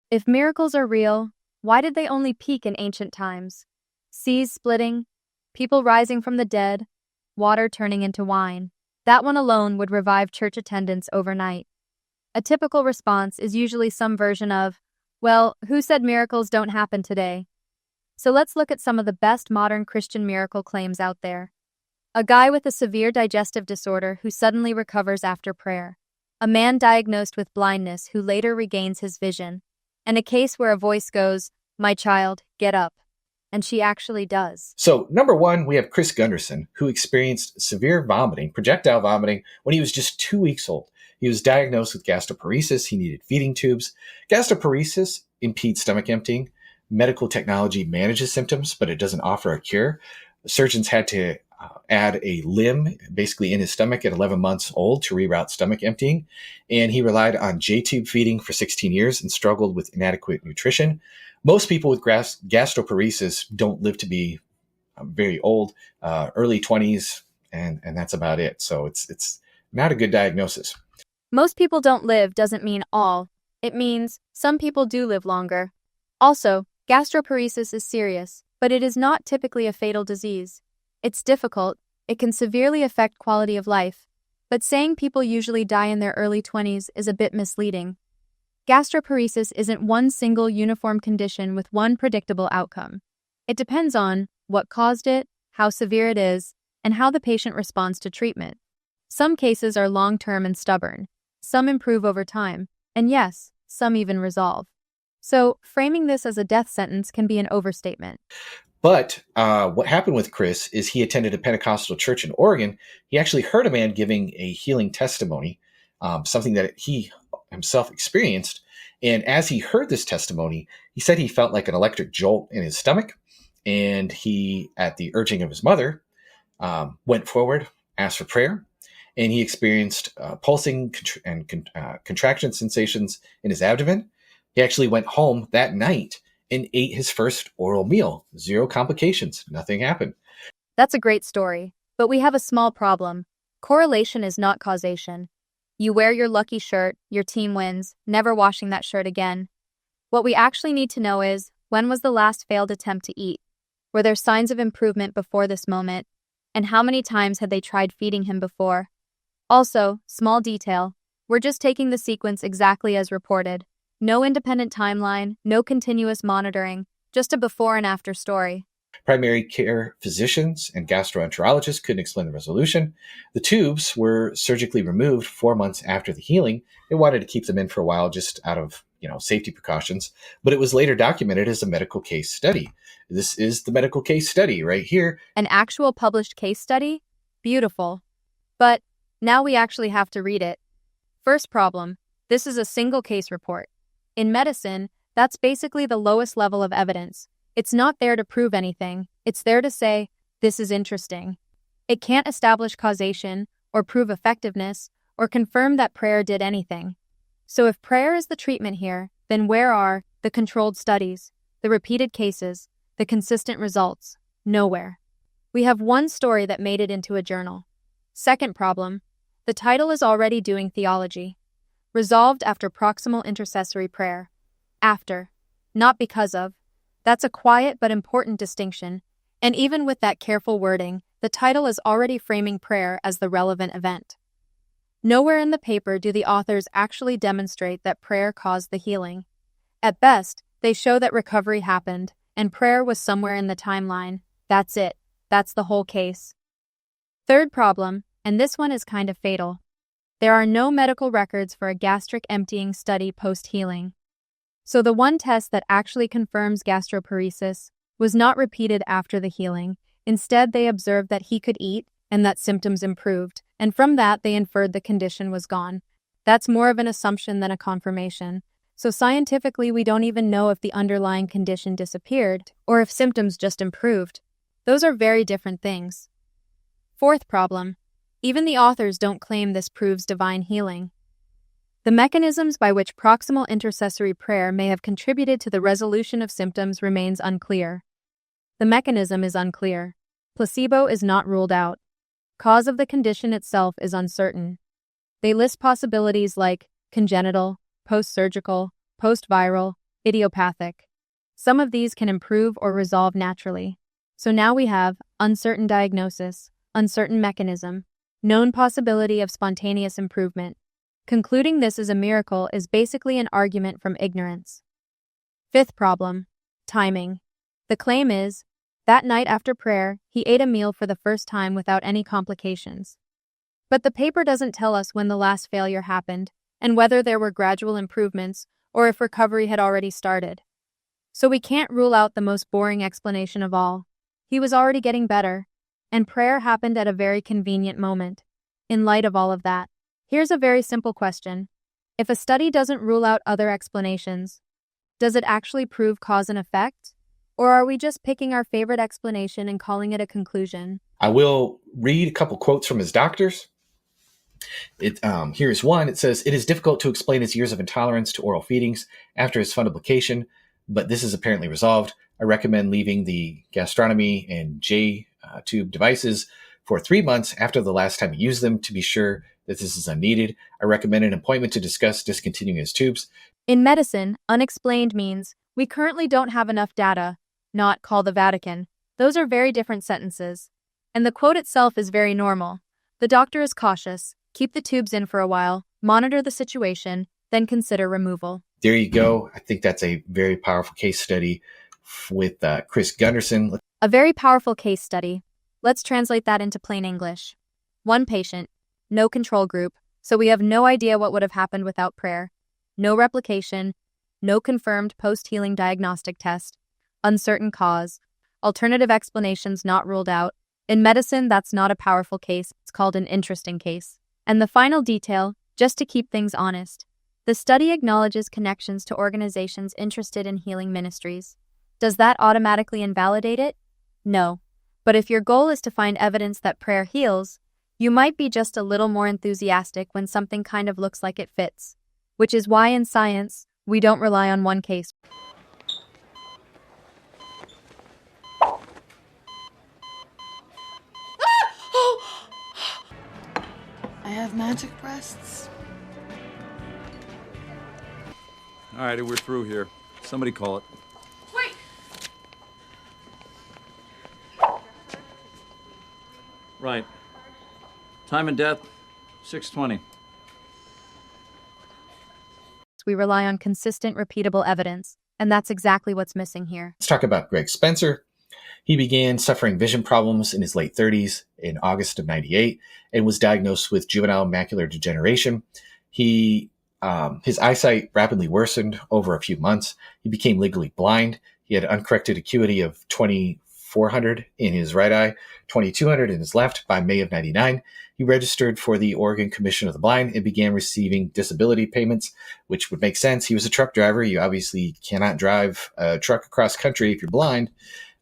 If miracles are real, why did they only peak in ancient times? Seas splitting, people rising from the dead, water turning into wine. That one alone would revive church attendance overnight. A typical response is usually some version of, well, who said miracles don't happen today? So let's look at some of the best modern Christian miracle claims out there. A guy with a severe digestive disorder who suddenly recovers after prayer. A man diagnosed with blindness who later regains his vision. And a case where a voice goes, "My child, get up." And she actually does. So, number one, we have Chris Gunderson, who experienced severe vomiting, projectile vomiting, when he was just 2 weeks old. He was diagnosed with gastroparesis. He needed feeding tubes. Gastroparesis impedes stomach emptying. Medical technology manages symptoms, but it doesn't offer a cure. Surgeons had to add a limb basically in his stomach at 11 months old to reroute stomach emptying. And he relied on J-tube feeding for 16 years and struggled with inadequate nutrition. Most people with gastroparesis don't live to be very old, early 20s, and that's about it. So it's not a good diagnosis. Most people don't live doesn't mean all. It means some people do live longer. Also, gastroparesis is serious, but it is not typically a fatal disease. It's difficult, it can severely affect quality of life, but saying people usually die in their early 20s is a bit misleading. Gastroparesis isn't one single uniform condition with one predictable outcome. It depends on what caused it, how severe it is, and how the patient responds to treatment. Some cases are long-term and stubborn. Some improve over time, and yes, some even resolve. So, framing this as a death sentence can be an overstatement. But what happened with Chris is he attended a Pentecostal church in Oregon. He actually heard a man giving a healing testimony, something that he himself experienced. And as he heard this testimony, he said he felt like an electric jolt in his stomach. And he, at the urging of his mother, went forward, asked for prayer, and he experienced pulsing and contraction sensations in his abdomen. He actually went home that night and ate his first oral meal. 0 complications. Nothing happened. That's a great story, but we have a small problem. Correlation is not causation. You wear your lucky shirt, your team wins, never washing that shirt again. What we actually need to know is, when was the last failed attempt to eat? Were there signs of improvement before this moment? And how many times had they tried feeding him before? Also, small detail, we're just taking the sequence exactly as reported. No independent timeline, no continuous monitoring, just a before and after story. Primary care physicians and gastroenterologists couldn't explain the resolution. The tubes were surgically removed 4 months after the healing. They wanted to keep them in for a while just out of, safety precautions, but it was later documented as a medical case study. This is the medical case study right here. An actual published case study? Beautiful. But now we actually have to read it. First problem, this is a single case report. In medicine, that's basically the lowest level of evidence. It's not there to prove anything. It's there to say, this is interesting. It can't establish causation, or prove effectiveness, or confirm that prayer did anything. So if prayer is the treatment here, then where are the controlled studies, the repeated cases, the consistent results? Nowhere. We have one story that made it into a journal. Second problem, the title is already doing theology. Resolved after proximal intercessory prayer. After, not because of. That's a quiet but important distinction, and even with that careful wording, the title is already framing prayer as the relevant event. Nowhere in the paper do the authors actually demonstrate that prayer caused the healing. At best, they show that recovery happened, and prayer was somewhere in the timeline. That's it. That's the whole case. Third problem, and this one is kind of fatal. There are no medical records for a gastric emptying study post-healing. So the one test that actually confirms gastroparesis was not repeated after the healing. Instead, they observed that he could eat and that symptoms improved, and from that they inferred the condition was gone. That's more of an assumption than a confirmation. So scientifically, we don't even know if the underlying condition disappeared or if symptoms just improved. Those are very different things. Fourth problem. Even the authors don't claim this proves divine healing. The mechanisms by which proximal intercessory prayer may have contributed to the resolution of symptoms remains unclear. The mechanism is unclear. Placebo is not ruled out. Cause of the condition itself is uncertain. They list possibilities like congenital, post-surgical, post-viral. idiopathic. Some of these can improve or resolve naturally. So now we have uncertain diagnosis, uncertain mechanism, known possibility of spontaneous improvement. Concluding this is a miracle is basically an argument from ignorance. Fifth problem, timing. The claim is, that night after prayer, he ate a meal for the first time without any complications. But the paper doesn't tell us when the last failure happened, and whether there were gradual improvements, or if recovery had already started. So we can't rule out the most boring explanation of all. He was already getting better, and prayer happened at a very convenient moment. In light of all of that, here's a very simple question. If a study doesn't rule out other explanations, does it actually prove cause and effect? Or are we just picking our favorite explanation and calling it a conclusion? I will read a couple quotes from his doctors. Here's one. It says, "It is difficult to explain his years of intolerance to oral feedings after his fundoplication, but this is apparently resolved. I recommend leaving the gastronomy and J-tube devices for 3 months after the last time he used them to be sure that this is unneeded. I recommend an appointment to discuss discontinuing his tubes." In medicine, unexplained means we currently don't have enough data, not call the Vatican. Those are very different sentences. And the quote itself is very normal. The doctor is cautious, keep the tubes in for a while, monitor the situation, then consider removal. There you go. I think that's a very powerful case study with Chris Gunderson. A very powerful case study. Let's translate that into plain English. One patient, no control group, so we have no idea what would have happened without prayer. No replication, no confirmed post-healing diagnostic test, uncertain cause, alternative explanations not ruled out. In medicine, that's not a powerful case, it's called an interesting case. And the final detail, just to keep things honest, the study acknowledges connections to organizations interested in healing ministries. Does that automatically invalidate it? No. But if your goal is to find evidence that prayer heals, you might be just a little more enthusiastic when something kind of looks like it fits. Which is why in science, we don't rely on one case. I have magic breasts. All right, we're through here. Somebody call it. Wait! Right. Time and death, 6:20. We rely on consistent, repeatable evidence, and that's exactly what's missing here. Let's talk about Greg Spencer. He began suffering vision problems in his late 30s in August of 98 and was diagnosed with juvenile macular degeneration. His eyesight rapidly worsened over a few months. He became legally blind. He had uncorrected acuity of 2400 in his right eye, 2200 in his left by May of 99. He registered for the Oregon Commission of the Blind and began receiving disability payments, which would make sense. He was a truck driver. You obviously cannot drive a truck across country if you're blind.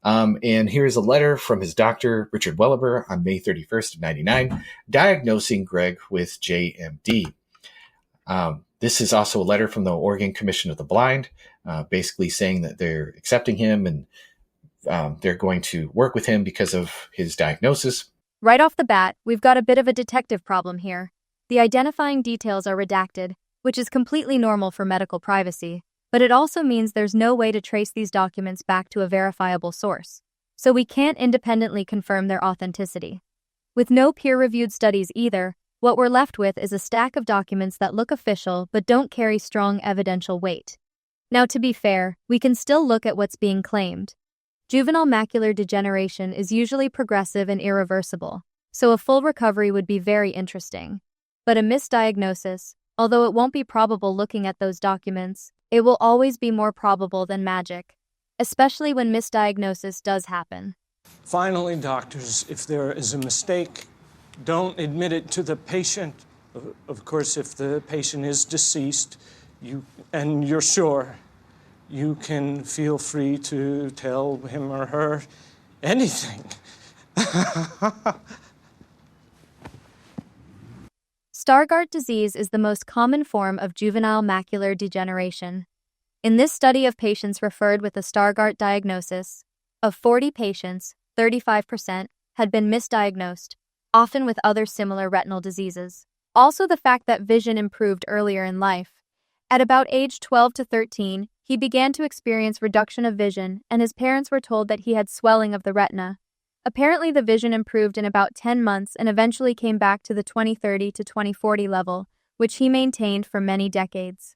And here's a letter from his doctor, Richard Welliver, on May 31st of 99, diagnosing Greg with JMD. This is also a letter from the Oregon Commission of the Blind, basically saying that they're accepting him and they're going to work with him because of his diagnosis. Right off the bat, we've got a bit of a detective problem here. The identifying details are redacted, which is completely normal for medical privacy, but it also means there's no way to trace these documents back to a verifiable source, so we can't independently confirm their authenticity. With no peer-reviewed studies either, what we're left with is a stack of documents that look official but don't carry strong evidential weight. Now, to be fair, we can still look at what's being claimed. Juvenile macular degeneration is usually progressive and irreversible, so a full recovery would be very interesting. But a misdiagnosis, although it won't be probable looking at those documents, it will always be more probable than magic, especially when misdiagnosis does happen. Finally, doctors, if there is a mistake, don't admit it to the patient. Of course, if the patient is deceased, and you're sure, you can feel free to tell him or her anything. Stargardt disease is the most common form of juvenile macular degeneration. In this study of patients referred with a Stargardt diagnosis, of 40 patients, 35% had been misdiagnosed, often with other similar retinal diseases. Also, the fact that vision improved earlier in life. At about age 12 to 13, he began to experience reduction of vision, and his parents were told that he had swelling of the retina. Apparently, the vision improved in about 10 months and eventually came back to the 2030 to 2040 level, which he maintained for many decades.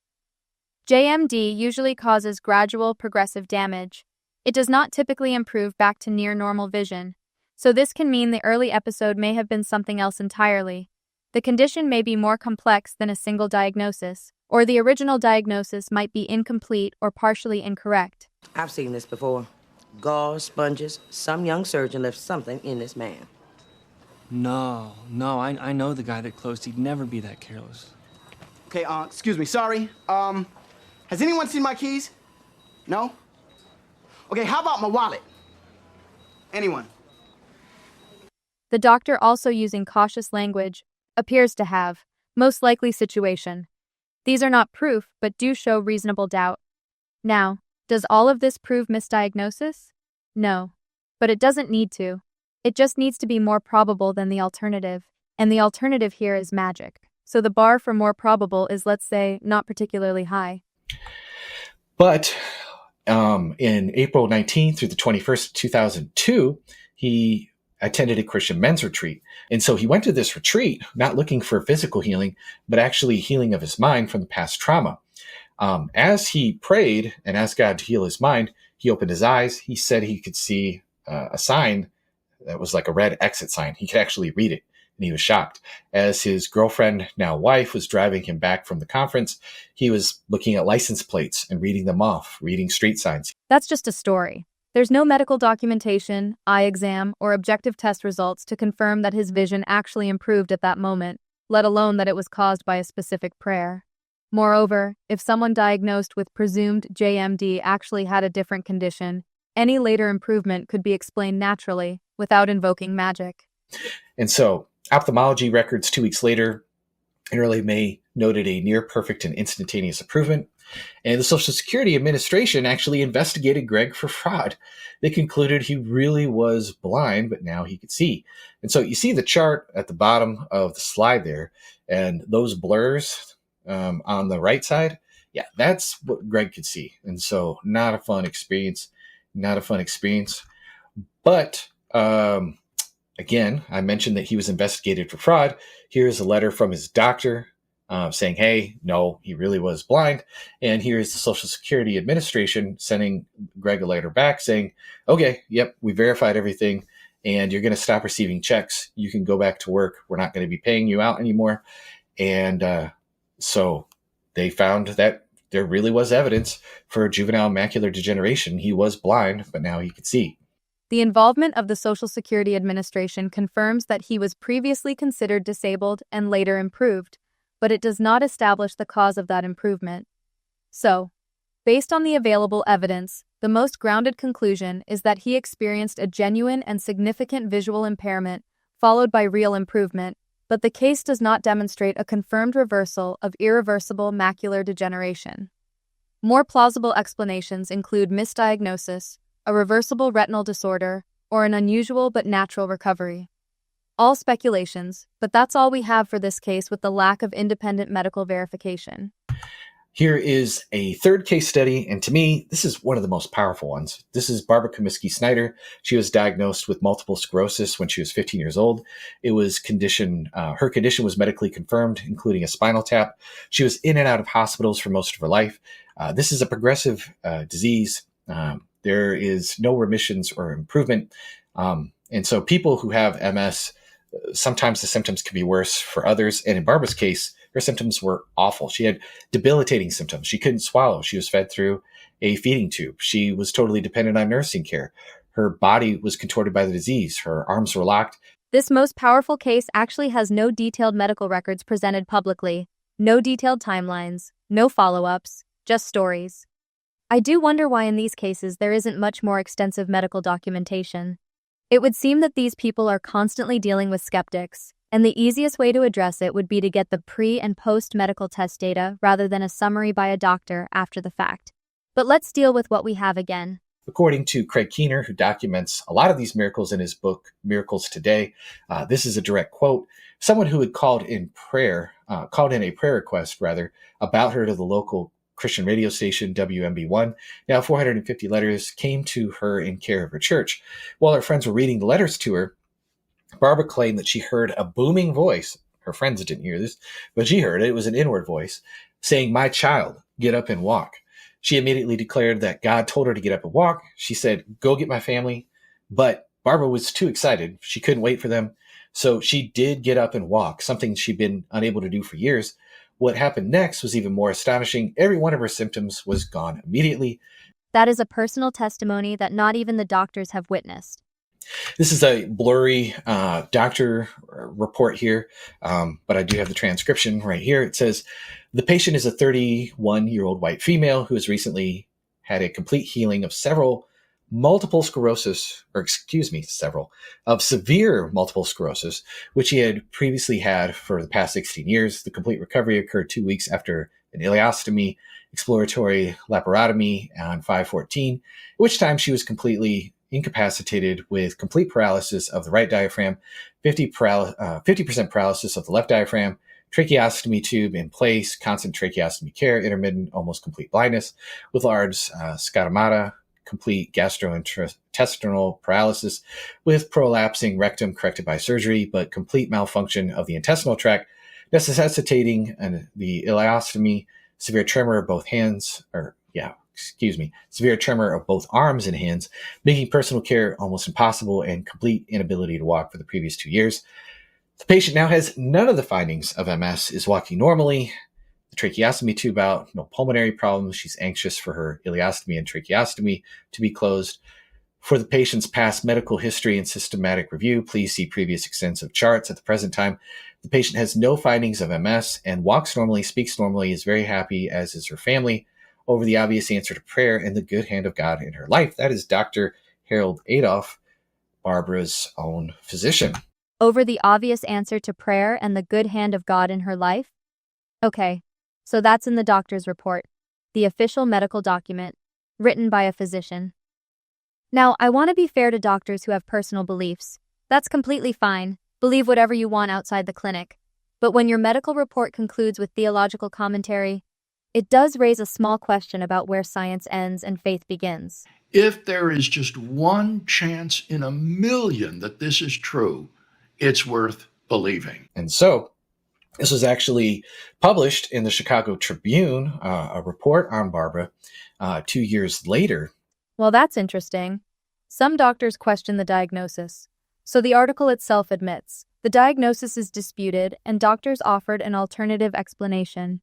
JMD usually causes gradual, progressive damage. It does not typically improve back to near normal vision, so this can mean the early episode may have been something else entirely. The condition may be more complex than a single diagnosis, or the original diagnosis might be incomplete or partially incorrect. I've seen this before. Gauze, sponges, some young surgeon left something in this man. No, I know the guy that closed. He'd never be that careless. Okay, excuse me, sorry. Has anyone seen my keys? No? Okay, how about my wallet? Anyone? The doctor, also using cautious language, appears to have, most likely situation. These are not proof, but do show reasonable doubt. Now, does all of this prove misdiagnosis? No. But it doesn't need to. It just needs to be more probable than the alternative, and the alternative here is magic. So the bar for more probable is, let's say, not particularly high. But in April 19th through the 21st, 2002, he attended a Christian men's retreat. And so he went to this retreat, not looking for physical healing, but actually healing of his mind from the past trauma. As he prayed and asked God to heal his mind, he opened his eyes. He said he could see a sign that was like a red exit sign. He could actually read it, and he was shocked. As his girlfriend, now wife, was driving him back from the conference, he was looking at license plates and reading them off, reading street signs. That's just a story. There's no medical documentation, eye exam, or objective test results to confirm that his vision actually improved at that moment, let alone that it was caused by a specific prayer. Moreover, if someone diagnosed with presumed JMD actually had a different condition, any later improvement could be explained naturally, without invoking magic. And so, ophthalmology records 2 weeks later, in early May, noted a near-perfect and instantaneous improvement. And the Social Security Administration actually investigated Greg for fraud. They concluded he really was blind, but now he could see. And so you see the chart at the bottom of the slide there, and those blurs on the right side, yeah, that's what Greg could see. And so not a fun experience, But again, I mentioned that he was investigated for fraud. Here's a letter from his doctor saying, hey, no, he really was blind. And here's the Social Security Administration sending Greg a letter back saying, okay, yep, we verified everything, and you're going to stop receiving checks. You can go back to work. We're not going to be paying you out anymore. And so they found that there really was evidence for juvenile macular degeneration. He was blind, but now he could see. The involvement of the Social Security Administration confirms that he was previously considered disabled and later improved, but it does not establish the cause of that improvement. So, based on the available evidence, the most grounded conclusion is that he experienced a genuine and significant visual impairment, followed by real improvement, but the case does not demonstrate a confirmed reversal of irreversible macular degeneration. More plausible explanations include misdiagnosis, a reversible retinal disorder, or an unusual but natural recovery. All speculations, but that's all we have for this case with the lack of independent medical verification. Here is a third case study, and to me, this is one of the most powerful ones. This is Barbara Kamiski Snider. She was diagnosed with multiple sclerosis when she was 15 years old. Her condition was medically confirmed, including a spinal tap. She was in and out of hospitals for most of her life. This is a progressive disease. There is no remissions or improvement. And so people who have MS, sometimes the symptoms can be worse for others. And in Barbara's case, her symptoms were awful. She had debilitating symptoms. She couldn't swallow. She was fed through a feeding tube. She was totally dependent on nursing care. Her body was contorted by the disease. Her arms were locked. This most powerful case actually has no detailed medical records presented publicly, no detailed timelines, no follow-ups, just stories. I do wonder why in these cases there isn't much more extensive medical documentation. It would seem that these people are constantly dealing with skeptics, and the easiest way to address it would be to get the pre- and post-medical test data rather than a summary by a doctor after the fact. But let's deal with what we have again. According to Craig Keener, who documents a lot of these miracles in his book, Miracles Today, this is a direct quote. Someone who had called in a prayer request, about her to the local Christian radio station WMB1. Now 450 letters came to her in care of her church. While her friends were reading the letters to her, Barbara claimed that she heard a booming voice. Her friends didn't hear this, but she heard it. It was an inward voice saying, "My child, get up and walk." She immediately declared that God told her to get up and walk. She said, "Go get my family." But Barbara was too excited. She couldn't wait for them. So she did get up and walk, something she'd been unable to do for years. What happened next was even more astonishing. Every one of her symptoms was gone immediately. That is a personal testimony that not even the doctors have witnessed. This is a blurry doctor report here, but I do have the transcription right here. It says, the patient is a 31-year-old white female who has recently had a complete healing of severe multiple sclerosis, which he had previously had for the past 16 years. The complete recovery occurred 2 weeks after an ileostomy, exploratory laparotomy on 5/14, at which time she was completely incapacitated with complete paralysis of the right diaphragm, 50% paralysis of the left diaphragm, tracheostomy tube in place, constant tracheostomy care, intermittent, almost complete blindness, with large scotomata, complete gastrointestinal paralysis, with prolapsing rectum corrected by surgery, but complete malfunction of the intestinal tract, necessitating the ileostomy, severe tremor of both severe tremor of both arms and hands, making personal care almost impossible, and complete inability to walk for the previous 2 years. The patient now has none of the findings of MS, is walking normally, the tracheostomy tube out, no pulmonary problems. She's anxious for her ileostomy and tracheostomy to be closed. For the patient's past medical history and systematic review, please see previous extensive charts. At the present time, the patient has no findings of MS and walks normally, speaks normally, is very happy, as is her family, over the obvious answer to prayer and the good hand of God in her life. That is Dr. Harold Adolph, Barbara's own physician. Over the obvious answer to prayer and the good hand of God in her life? Okay, so that's in the doctor's report, the official medical document, written by a physician. Now, I want to be fair to doctors who have personal beliefs. That's completely fine. Believe whatever you want outside the clinic. But when your medical report concludes with theological commentary, it does raise a small question about where science ends and faith begins. If there is just one chance in a million that this is true, it's worth believing. And so, this was actually published in the Chicago Tribune, a report on Barbara 2 years later. Well, that's interesting. Some doctors question the diagnosis. So the article itself admits the diagnosis is disputed and doctors offered an alternative explanation.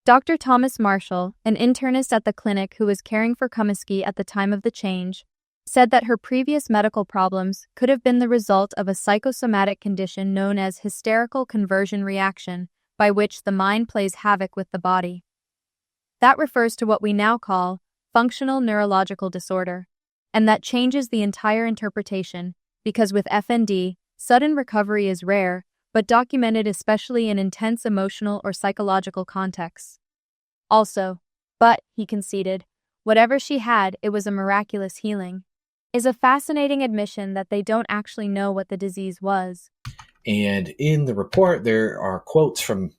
Dr. Thomas Marshall, an internist at the clinic who was caring for Kamiski at the time of the change, said that her previous medical problems could have been the result of a psychosomatic condition known as hysterical conversion reaction, by which the mind plays havoc with the body. That refers to what we now call functional neurological disorder, and that changes the entire interpretation, because with FND, sudden recovery is rare, but documented especially in intense emotional or psychological contexts. Also, but, he conceded, whatever she had, it was a miraculous healing. Is a fascinating admission that they don't actually know what the disease was. And in the report, there are quotes from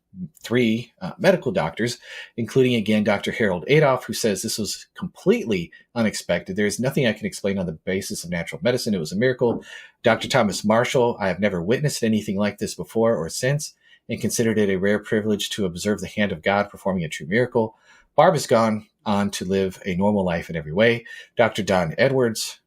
3 medical doctors, including, again, Dr. Harold Adolph, who says this was completely unexpected. There is nothing I can explain on the basis of natural medicine. It was a miracle. Dr. Thomas Marshall, I have never witnessed anything like this before or since, and considered it a rare privilege to observe the hand of God performing a true miracle. Barb has gone on to live a normal life in every way. Dr. Don Edwards,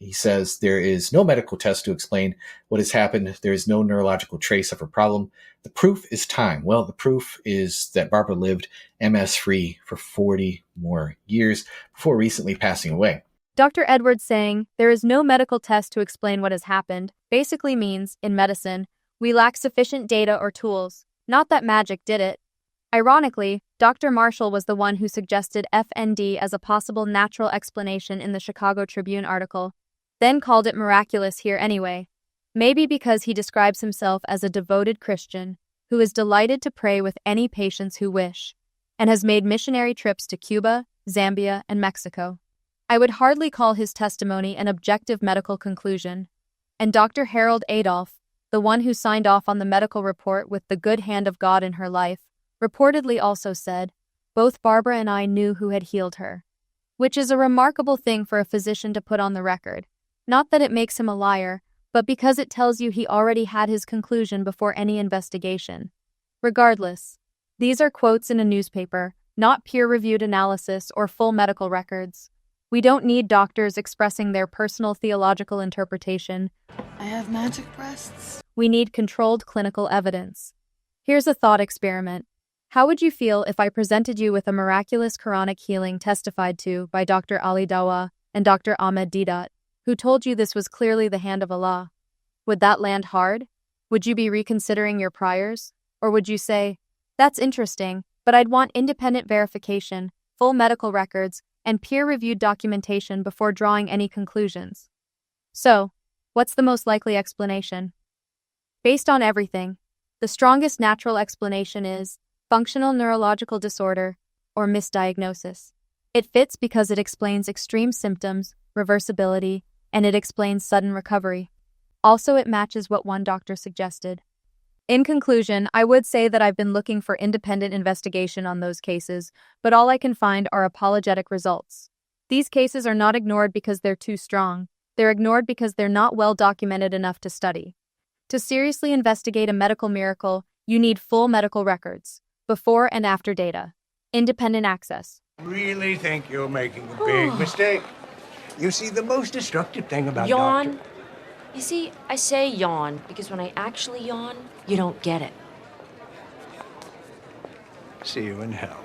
he says there is no medical test to explain what has happened. There is no neurological trace of her problem. The proof is time. Well, the proof is that Barbara lived MS-free for 40 more years before recently passing away. Dr. Edwards saying there is no medical test to explain what has happened basically means, in medicine, we lack sufficient data or tools. Not that magic did it. Ironically, Dr. Marshall was the one who suggested FND as a possible natural explanation in the Chicago Tribune article, then called it miraculous here anyway. Maybe because he describes himself as a devoted Christian who is delighted to pray with any patients who wish, and has made missionary trips to Cuba, Zambia, and Mexico. I would hardly call his testimony an objective medical conclusion. And Dr. Harold Adolph, the one who signed off on the medical report with the good hand of God in her life, reportedly also said, both Barbara and I knew who had healed her, which is a remarkable thing for a physician to put on the record. Not that it makes him a liar, but because it tells you he already had his conclusion before any investigation. Regardless, these are quotes in a newspaper, not peer-reviewed analysis or full medical records. We don't need doctors expressing their personal theological interpretation. I have magic breasts. We need controlled clinical evidence. Here's a thought experiment. How would you feel if I presented you with a miraculous Quranic healing testified to by Dr. Ali Dawa and Dr. Ahmed Didat, who told you this was clearly the hand of Allah? Would that land hard? Would you be reconsidering your priors? Or would you say, that's interesting, but I'd want independent verification, full medical records, and peer-reviewed documentation before drawing any conclusions? So, what's the most likely explanation? Based on everything, the strongest natural explanation is functional neurological disorder or misdiagnosis. It fits because it explains extreme symptoms, reversibility, and it explains sudden recovery. Also, it matches what one doctor suggested. In conclusion, I would say that I've been looking for independent investigation on those cases, but all I can find are apologetic results. These cases are not ignored because they're too strong. They're ignored because they're not well documented enough to study. To seriously investigate a medical miracle, you need full medical records, before and after data, independent access. Really think you're making a big mistake. You see, the most destructive thing about Yawn. You see, I say yawn because when I actually yawn, you don't get it. See you in hell.